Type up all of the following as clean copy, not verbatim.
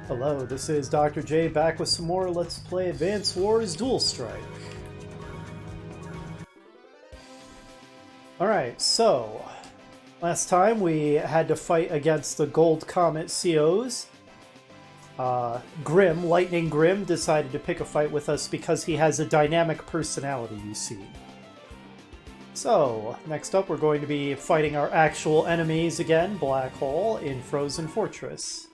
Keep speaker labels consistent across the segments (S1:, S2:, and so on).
S1: Hello, this is Dr. J back with some more Let's Play Advance Wars Dual Strike. Alright, so last time we had to fight against the Gold Comet COs. Lightning Grim, decided to pick a fight with us because he has a dynamic personality, you see. So, next up we're going to be fighting our actual enemies again, Black Hole, in Frozen Fortress.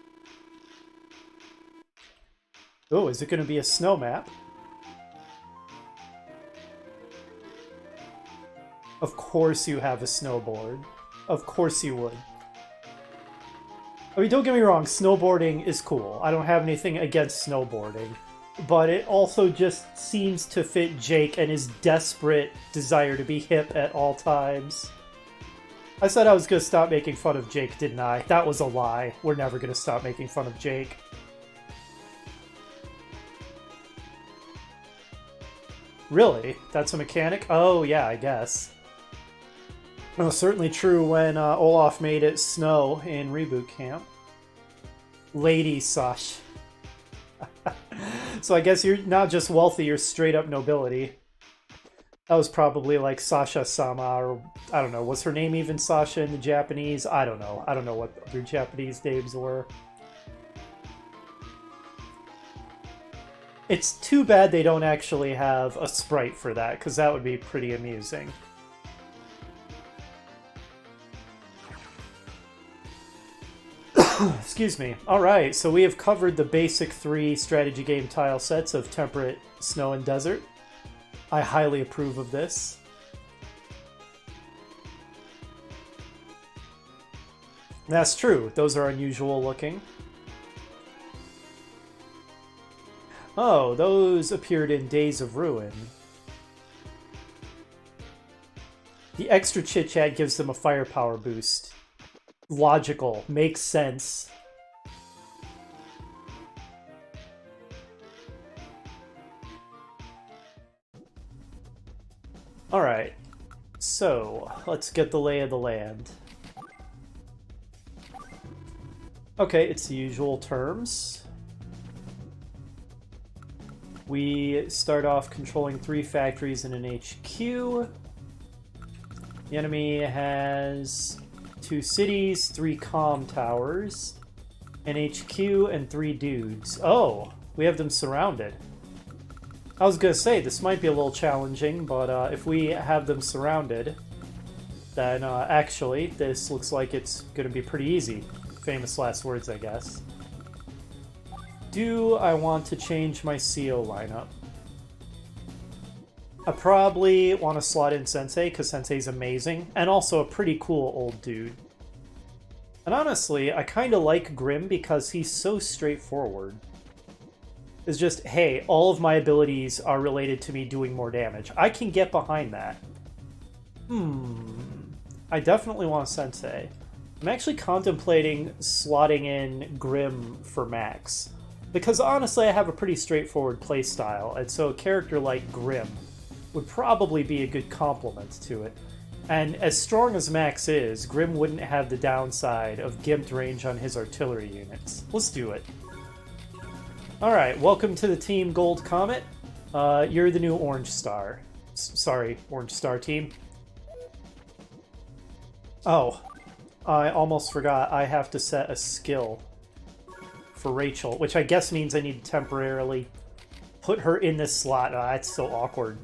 S1: Oh, is it going to be a snow map? Of course you have a snowboard. Of course you would. I mean, don't get me wrong, snowboarding is cool. I don't have anything against snowboarding. But it also just seems to fit Jake and his desperate desire to be hip at all times. I said I was going to stop making fun of Jake, didn't I? That was a lie. We're never going to stop making fun of Jake. Really? That's a mechanic? Oh, yeah, I guess. Well, certainly true when Olaf made it snow in Reboot Camp. Lady Sash. So I guess you're not just wealthy, you're straight up nobility. That was probably like Sasha-sama, or I don't know, was her name even Sasha in the Japanese? I don't know. I don't know what other Japanese names were. It's too bad they don't actually have a sprite for that, because that would be pretty amusing. Excuse me. Alright, so we have covered the basic 3 strategy game tile sets of Temperate, Snow, and Desert. I highly approve of this. That's true, those are unusual looking. Oh, those appeared in Days of Ruin. The extra chit-chat gives them a firepower boost. Logical. Makes sense. Alright. So, let's get the lay of the land. Okay, it's the usual terms. We start off controlling 3 factories and an HQ. The enemy has 2 cities, 3 comm towers, an HQ, and 3 dudes. Oh, we have them surrounded. I was gonna say, this might be a little challenging, but if we have them surrounded, then actually, this looks like it's gonna be pretty easy. Famous last words, I guess. Do I want to change my CO lineup? I probably want to slot in Sensei, because Sensei's amazing, and also a pretty cool old dude. And honestly, I kind of like Grim because he's so straightforward. It's just, hey, all of my abilities are related to me doing more damage. I can get behind that. I definitely want Sensei. I'm actually contemplating slotting in Grim for Max. Because honestly, I have a pretty straightforward playstyle, and so a character like Grim would probably be a good complement to it. And as strong as Max is, Grim wouldn't have the downside of gimped range on his artillery units. Let's do it. Alright, welcome to the Team Gold Comet. You're the new Orange Star. Sorry, Orange Star team. Oh, I almost forgot. I have to set a skill for Rachel, which I guess means I need to temporarily put her in this slot. That's so awkward.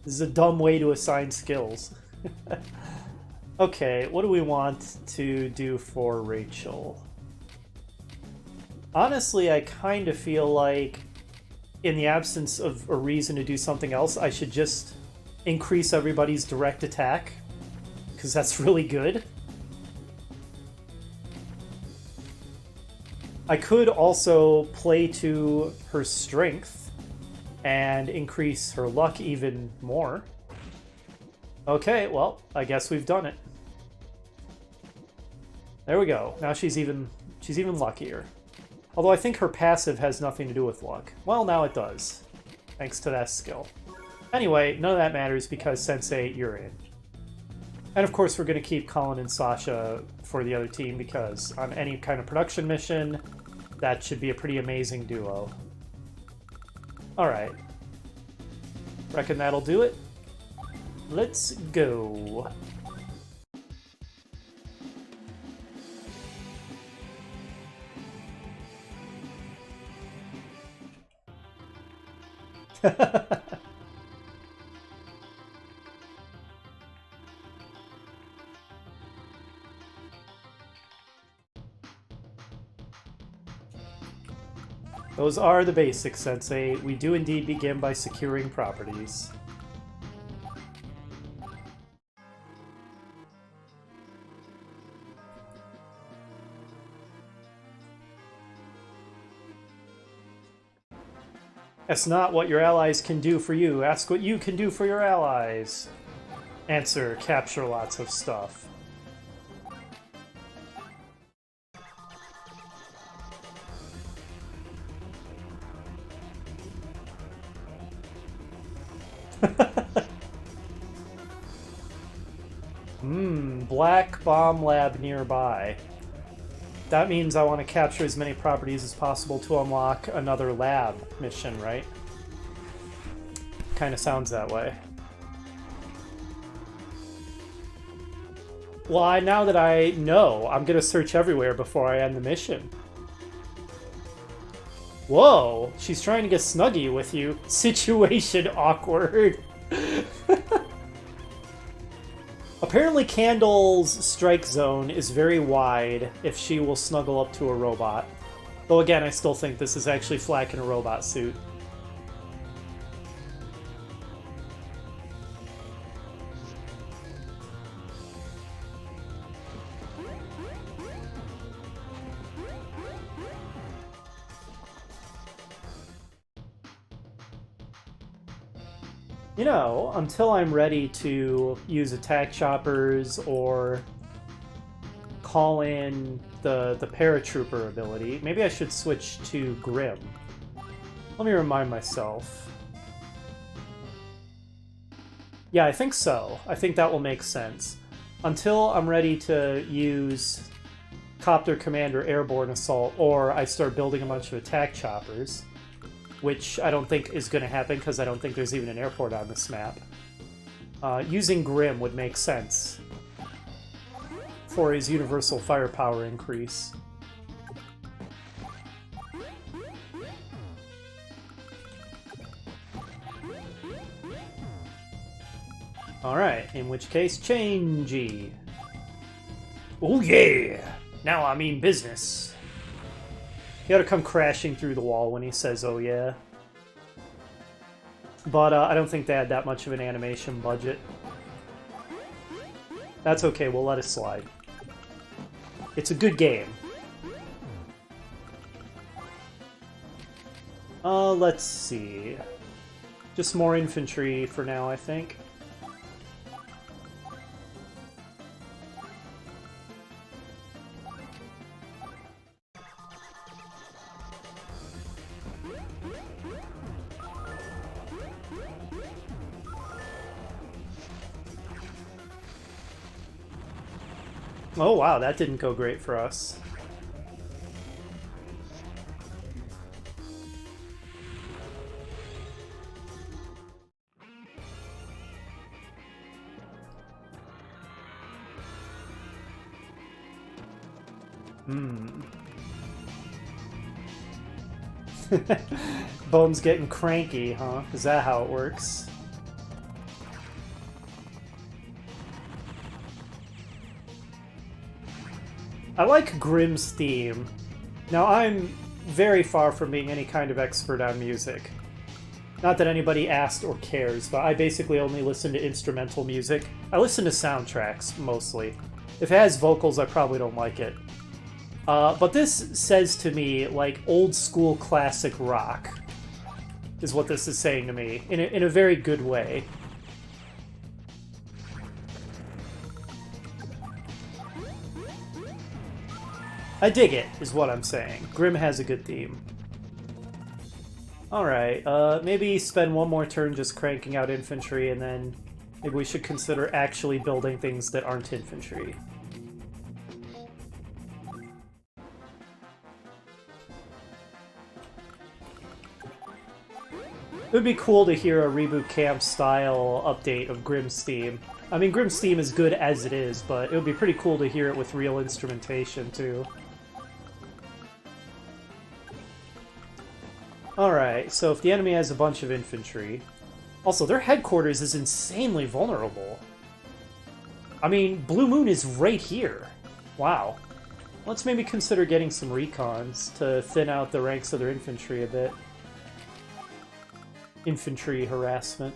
S1: This is a dumb way to assign skills. Okay, what do we want to do for Rachel? Honestly, I kind of feel like, in the absence of a reason to do something else, I should just increase everybody's direct attack, because that's really good. I could also play to her strength and increase her luck even more. Okay, well, I guess we've done it. There we go. Now she's even luckier. Although I think her passive has nothing to do with luck. Well, now it does, thanks to that skill. Anyway, none of that matters because Sensei, you're in. And of course we're going to keep Colin and Sasha for the other team because on any kind of production mission, That should be a pretty amazing duo. Alright. Reckon that'll do it. Let's go. Those are the basics, Sensei. We do indeed begin by securing properties. Ask not what your allies can do for you. Ask what you can do for your allies. Answer, capture lots of stuff. Black bomb lab nearby. That means I want to capture as many properties as possible to unlock another lab mission, right? Kind of sounds that way. Well, now that I know, I'm going to search everywhere before I end the mission. Whoa, she's trying to get snuggy with you. Situation awkward. Apparently Candle's strike zone is very wide if she will snuggle up to a robot. Though again, I still think this is actually Flack in a robot suit. You know, until I'm ready to use attack choppers or call in the paratrooper ability, maybe I should switch to Grim. Let me remind myself. Yeah, I think so. I think that will make sense. Until I'm ready to use Copter Commander Airborne Assault, or I start building a bunch of attack choppers, which I don't think is going to happen because I don't think there's even an airport on this map. Using Grim would make sense for his universal firepower increase. Alright, in which case, changey. Oh yeah! Now I mean business. He ought to come crashing through the wall when he says, oh yeah. But I don't think they had that much of an animation budget. That's okay, we'll let it slide. It's a good game. Let's see. Just more infantry for now, I think. Oh wow, that didn't go great for us. Bone's getting cranky, huh? Is that how it works? I like Grimm's theme. Now, I'm very far from being any kind of expert on music. Not that anybody asked or cares, but I basically only listen to instrumental music. I listen to soundtracks, mostly. If it has vocals, I probably don't like it. But this says to me, like, old-school classic rock, is what this is saying to me, in a very good way. I dig it, is what I'm saying. Grimm has a good theme. Alright, maybe spend one more turn just cranking out infantry, and then maybe we should consider actually building things that aren't infantry. It would be cool to hear a Reboot Camp style update of Grimm's theme. I mean, Grimm's theme is good as it is, but it would be pretty cool to hear it with real instrumentation, too. Alright, so if the enemy has a bunch of infantry... Also, their headquarters is insanely vulnerable. I mean, Blue Moon is right here. Wow. Let's maybe consider getting some recons to thin out the ranks of their infantry a bit. Infantry harassment.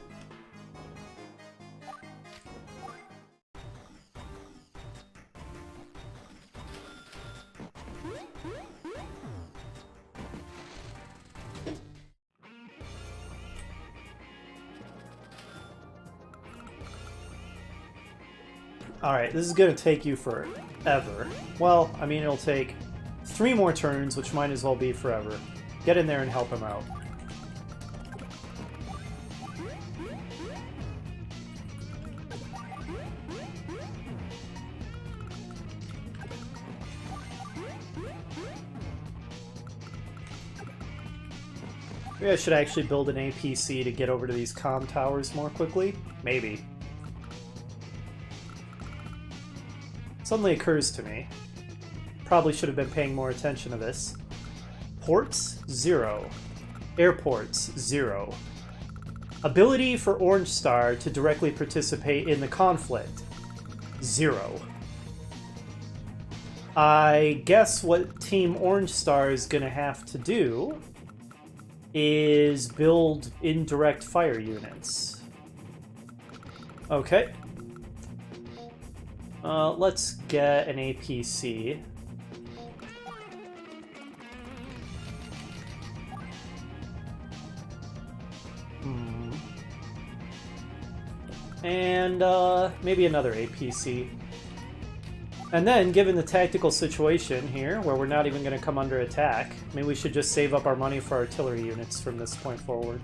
S1: Alright, this is going to take you forever. Well, I mean, it'll take 3 more turns, which might as well be forever. Get in there and help him out. Maybe I should actually build an APC to get over to these comm towers more quickly? Maybe. Suddenly occurs to me. Probably should have been paying more attention to this. Ports, 0. Airports, 0. Ability for Orange Star to directly participate in the conflict, 0. I guess what Team Orange Star is going to have to do is build indirect fire units. Okay. Let's get an APC. And maybe another APC. And then, given the tactical situation here, where we're not even going to come under attack, maybe we should just save up our money for artillery units from this point forward.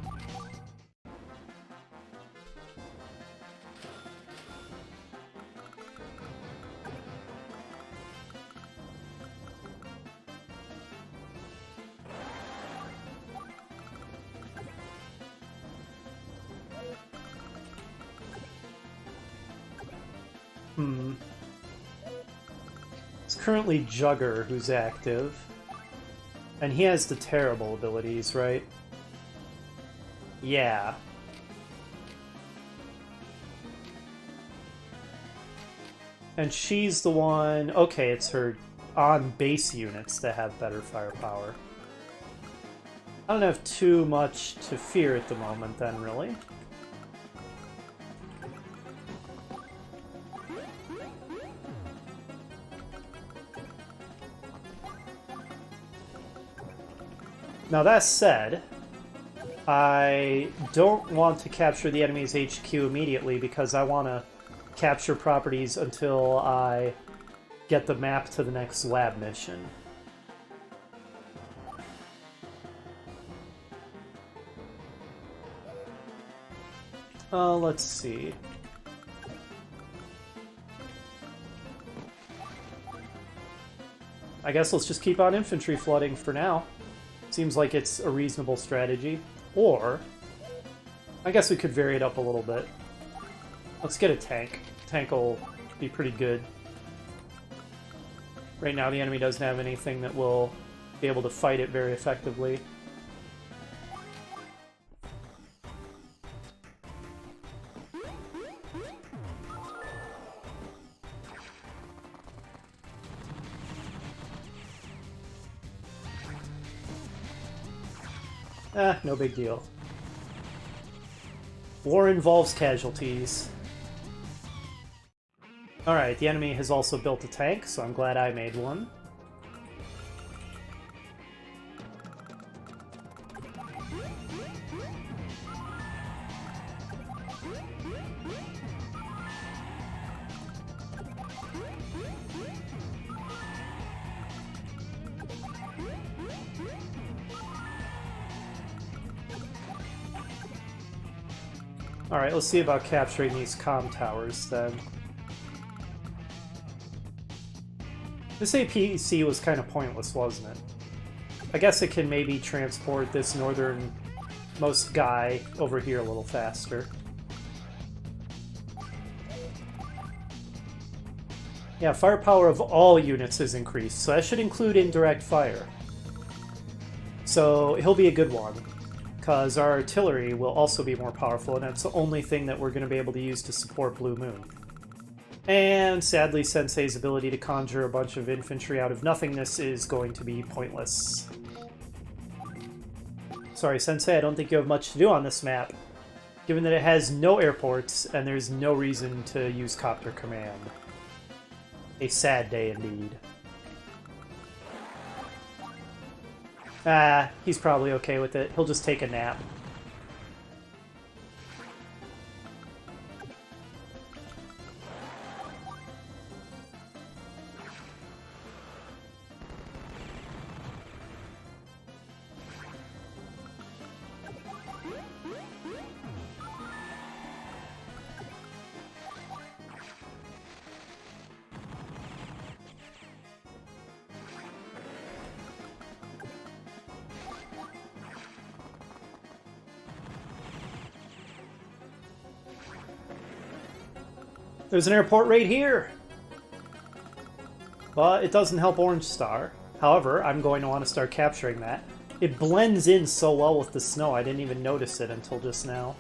S1: It's currently Jugger who's active. And he has the terrible abilities, right? Yeah. And she's the one... Okay, it's her on-base units that have better firepower. I don't have too much to fear at the moment then, really. Now that said, I don't want to capture the enemy's HQ immediately because I want to capture properties until I get the map to the next lab mission. Let's see. I guess let's just keep on infantry flooding for now. Seems like it's a reasonable strategy. Or, I guess we could vary it up a little bit. Let's get a tank. Tank will be pretty good. Right now the enemy doesn't have anything that will be able to fight it very effectively. No big deal. War involves casualties. Alright, the enemy has also built a tank, so I'm glad I made one. Alright, let's see about capturing these comm towers, then. This APC was kind of pointless, wasn't it? I guess it can maybe transport this northern most guy over here a little faster. Yeah, firepower of all units is increased, so that should include indirect fire. So he'll be a good one, because our artillery will also be more powerful, and that's the only thing that we're going to be able to use to support Blue Moon. And sadly, Sensei's ability to conjure a bunch of infantry out of nothingness is going to be pointless. Sorry, Sensei, I don't think you have much to do on this map, given that it has no airports and there's no reason to use Copter Command. A sad day indeed. Ah, he's probably okay with it. He'll just take a nap. There's an airport right here! But it doesn't help Orange Star. However, I'm going to want to start capturing that. It blends in so well with the snow, I didn't even notice it until just now.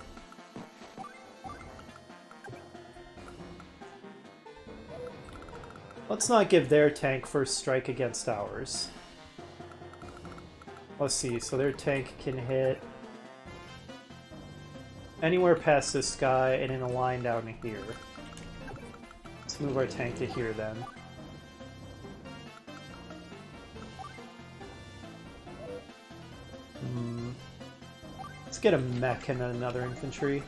S1: Let's not give their tank first strike against ours. Let's see, so their tank can hit anywhere past this guy and in a line down here. Let's move our tank to here then. Let's get a mech and then another infantry.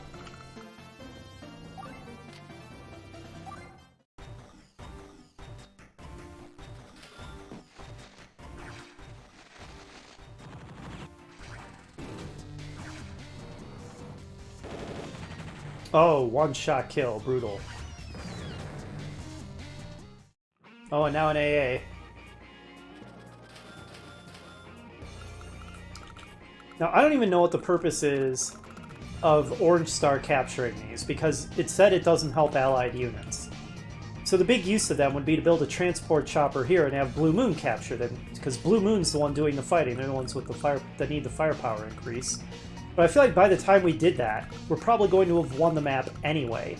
S1: Oh, one-shot kill. Brutal. Oh, and now an AA. Now, I don't even know what the purpose is of Orange Star capturing these, because it said it doesn't help allied units. So the big use of them would be to build a transport chopper here and have Blue Moon capture them, because Blue Moon's the one doing the fighting. They're the ones with the fire that need the firepower increase. But I feel like by the time we did that, we're probably going to have won the map anyway.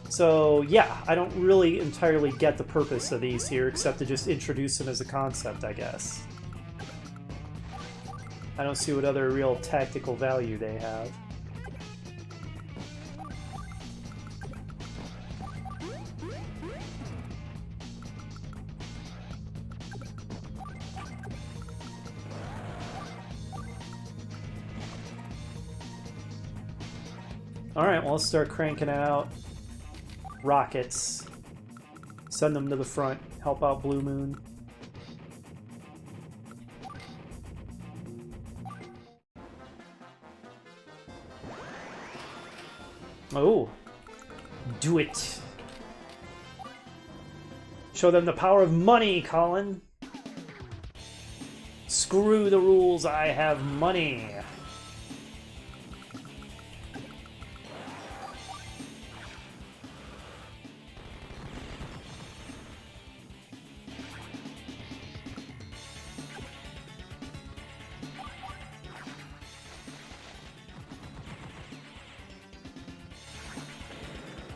S1: So yeah, I don't really entirely get the purpose of these here, except to just introduce them as a concept, I guess. I don't see what other real tactical value they have. Alright, well, let's start cranking out rockets. Send them to the front, help out Blue Moon. Oh, do it. Show them the power of money, Colin. Screw the rules, I have money.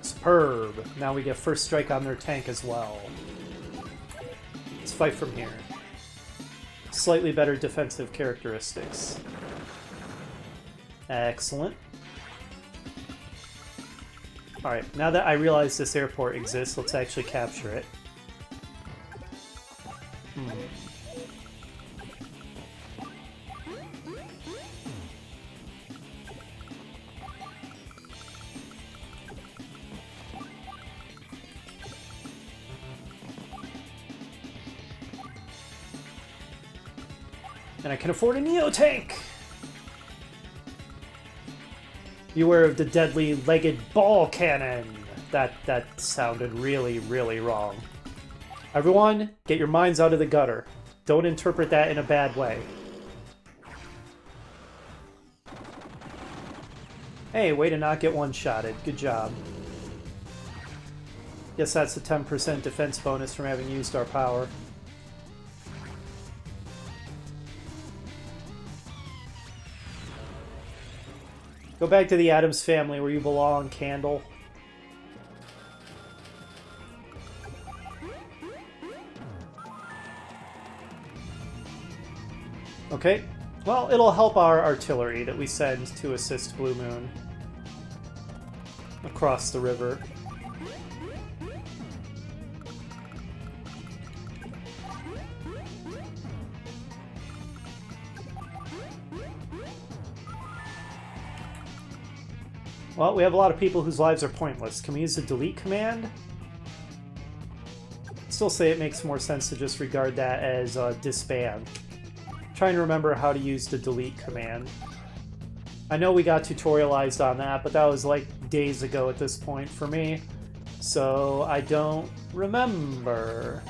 S1: Superb. Now we get first strike on their tank as well. Let's fight from here. Slightly better defensive characteristics. Excellent. Alright, now that I realize this airport exists, let's actually capture it. And I can afford a Neo-Tank! Beware of the deadly legged ball cannon! That sounded really, really wrong. Everyone, get your minds out of the gutter. Don't interpret that in a bad way. Hey, way to not get one-shotted. Good job. Guess that's a 10% defense bonus from having used our power. Go back to the Addams family where you belong, Candle. Okay. Well, it'll help our artillery that we send to assist Blue Moon across the river. Well, we have a lot of people whose lives are pointless. Can we use the delete command? Still say it makes more sense to just regard that as disband. Trying to remember how to use the delete command. I know we got tutorialized on that, but that was like days ago at this point for me, so I don't remember.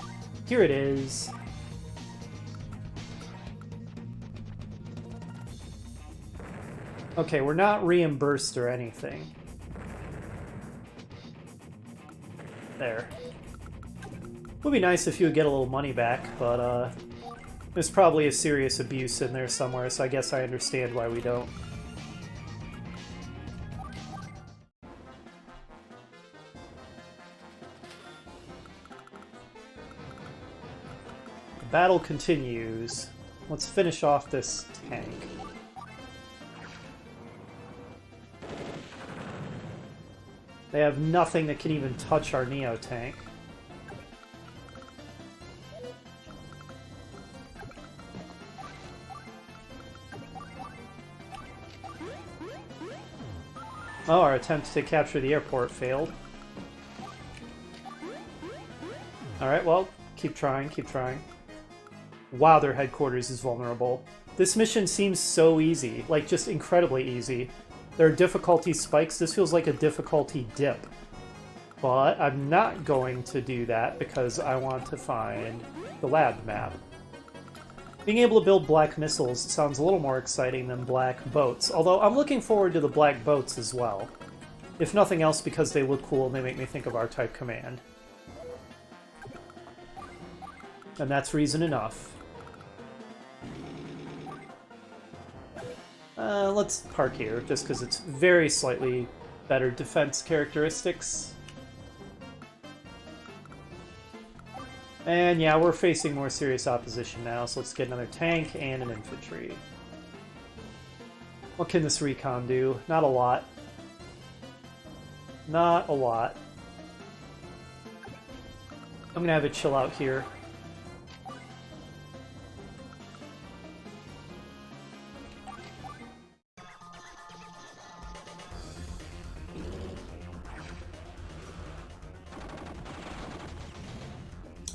S1: Here it is. Okay, we're not reimbursed or anything. There. Would be nice if you would get a little money back, but there's probably a serious abuse in there somewhere, so I guess I understand why we don't. The battle continues. Let's finish off this tank. They have nothing that can even touch our Neo tank. Oh, our attempt to capture the airport failed. Alright, well, keep trying, keep trying. Wow, their headquarters is vulnerable. This mission seems so easy, like just incredibly easy. There are difficulty spikes. This feels like a difficulty dip. But I'm not going to do that because I want to find the lab map. Being able to build black missiles sounds a little more exciting than black boats, although I'm looking forward to the black boats as well. If nothing else because they look cool and they make me think of R-Type Command. And that's reason enough. Let's park here, just because it's very slightly better defense characteristics. And yeah, we're facing more serious opposition now, so let's get another tank and an infantry. What can this recon do? Not a lot. Not a lot. I'm gonna have it chill out here.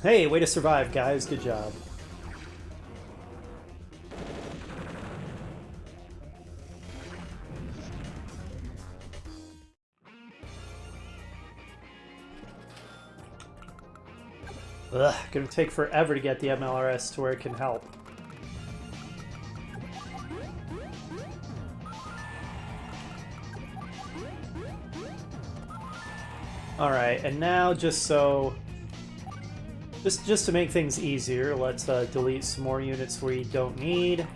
S1: Hey, way to survive, guys. Good job. Ugh, gonna take forever to get the MLRS to where it can help. Alright, and now just so... Just to make things easier, let's delete some more units we don't need.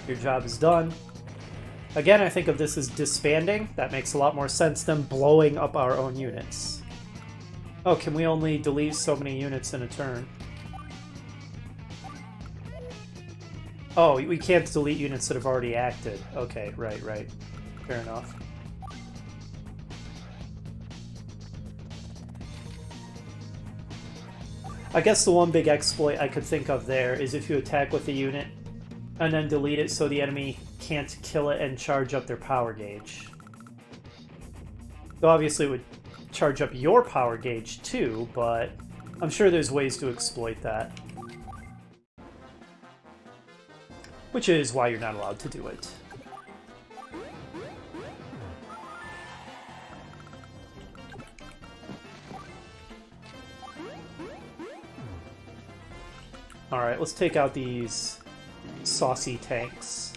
S1: Your job is done. Again, I think of this as disbanding. That makes a lot more sense than blowing up our own units. Oh, can we only delete so many units in a turn? Oh, we can't delete units that have already acted. Okay, right. Fair enough. I guess the one big exploit I could think of there is if you attack with a unit and then delete it so the enemy can't kill it and charge up their power gauge. Though obviously it would charge up your power gauge too, but I'm sure there's ways to exploit that. Which is why you're not allowed to do it. Alright, let's take out these saucy tanks.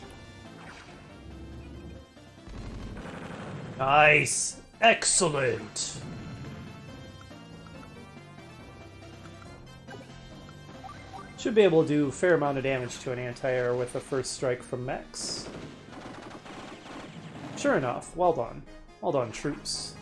S1: Nice! Excellent! Should be able to do a fair amount of damage to an anti-air with a first strike from mechs. Sure enough, well done. Well done, troops.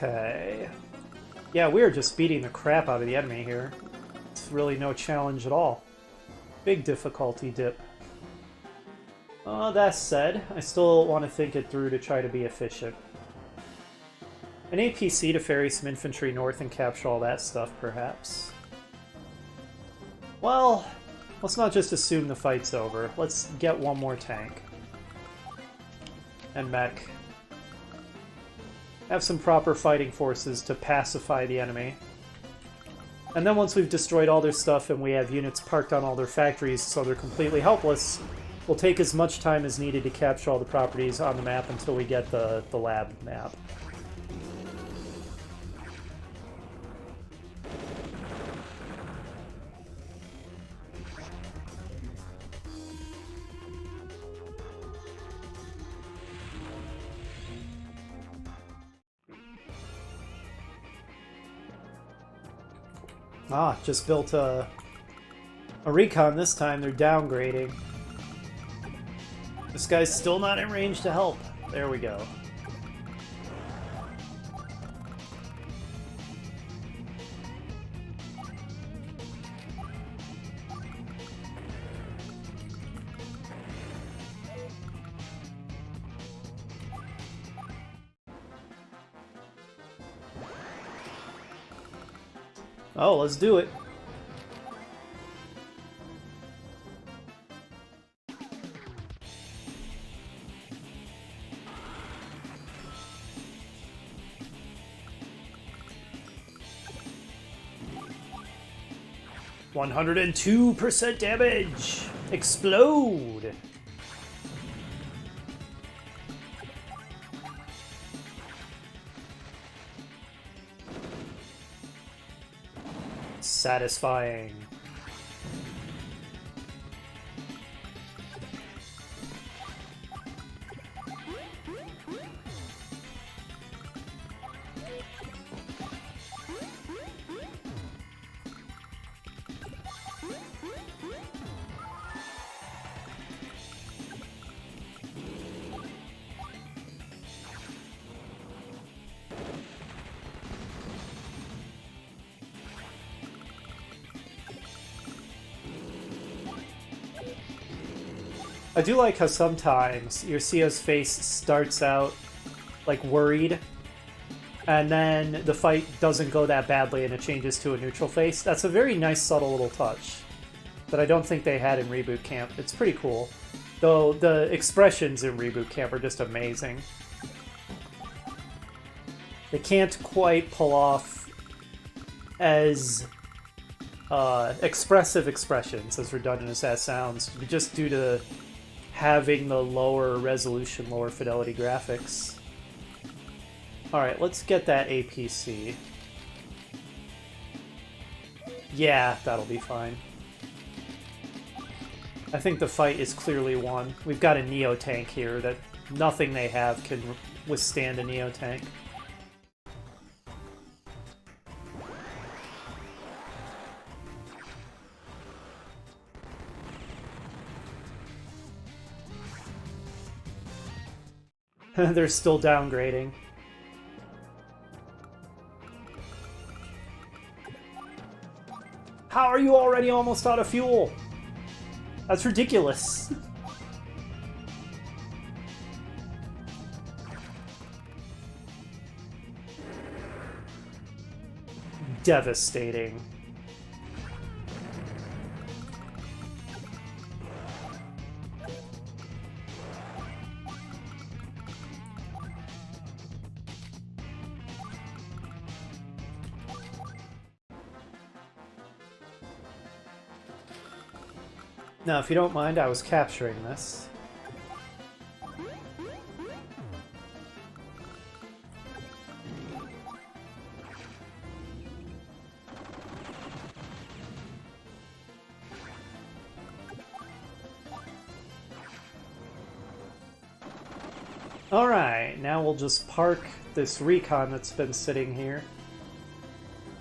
S1: Okay. Yeah, we are just beating the crap out of the enemy here. It's really no challenge at all. Big difficulty dip. That said, I still want to think it through to try to be efficient. An APC to ferry some infantry north and capture all that stuff, perhaps. Well, let's not just assume the fight's over. Let's get one more tank. And mech. Have some proper fighting forces to pacify the enemy. And then once we've destroyed all their stuff and we have units parked on all their factories so they're completely helpless, we'll take as much time as needed to capture all the properties on the map until we get the lab map. Ah, just built a recon this time. They're downgrading. This guy's still not in range to help. There we go. Oh, let's do it. %102 damage! Explode! Satisfying. I do like how sometimes your CO's face starts out, like, worried, and then the fight doesn't go that badly and it changes to a neutral face. That's a very nice, subtle little touch that I don't think they had in Reboot Camp. It's pretty cool. Though the expressions in Reboot Camp are just amazing. They can't quite pull off as expressive expressions, as redundant as that sounds, just due to having the lower resolution, lower fidelity graphics. Alright, let's get that APC. Yeah, that'll be fine. I think the fight is clearly won. We've got a Neo tank here that nothing they have can withstand a Neo tank. They're still downgrading. How are you already almost out of fuel? That's ridiculous. Devastating. Now, if you don't mind, I was capturing this. Alright, now we'll just park this recon that's been sitting here.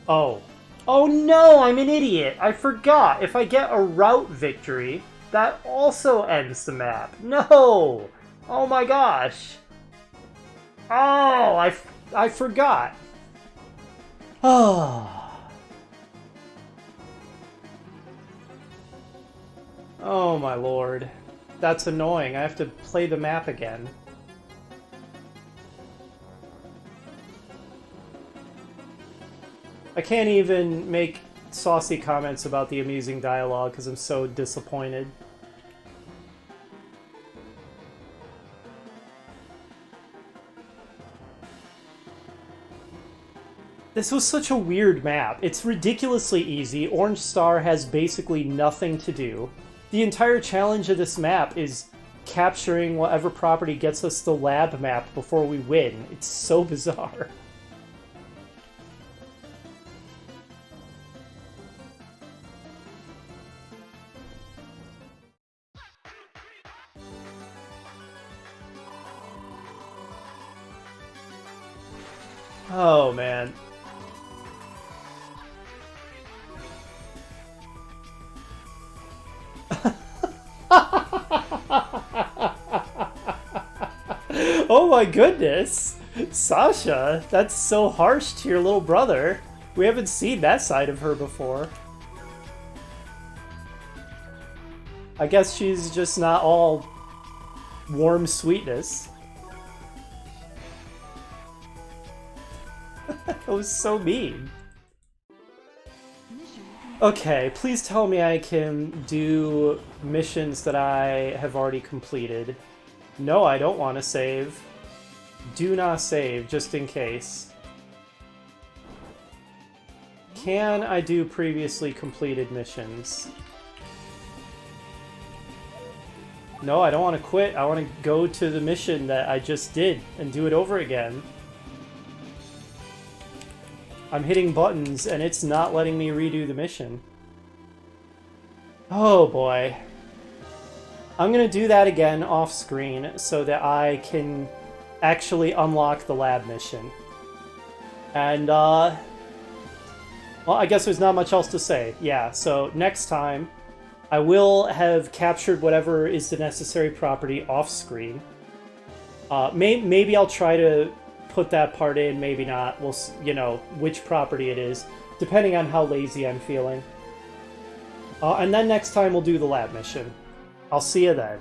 S1: Oh. Oh no, I'm an idiot! I forgot! If I get a route victory, that also ends the map. No! Oh my gosh! Oh, I forgot. Oh. Oh my lord. That's annoying. I have to play the map again. I can't even make saucy comments about the amusing dialogue because I'm so disappointed. This was such a weird map. It's ridiculously easy. Orange Star has basically nothing to do. The entire challenge of this map is capturing whatever property gets us the lab map before we win. It's so bizarre. Oh, man. Oh my goodness! Sasha, that's so harsh to your little brother. We haven't seen that side of her before. I guess she's just not all warm sweetness. That was so mean. Okay, please tell me I can do missions that I have already completed. No, I don't want to save. Do not save, just in case. Can I do previously completed missions? No, I don't want to quit. I want to go to the mission that I just did and do it over again. I'm hitting buttons and it's not letting me redo the mission. Oh boy. I'm gonna do that again off screen so that I can actually unlock the lab mission. And, well, I guess there's not much else to say. Yeah, so next time, I will have captured whatever is the necessary property off screen. Maybe I'll try to put that part in, maybe not. We'll, you know, which property it is, depending on how lazy I'm feeling. And then next time we'll do the lab mission. I'll see you then.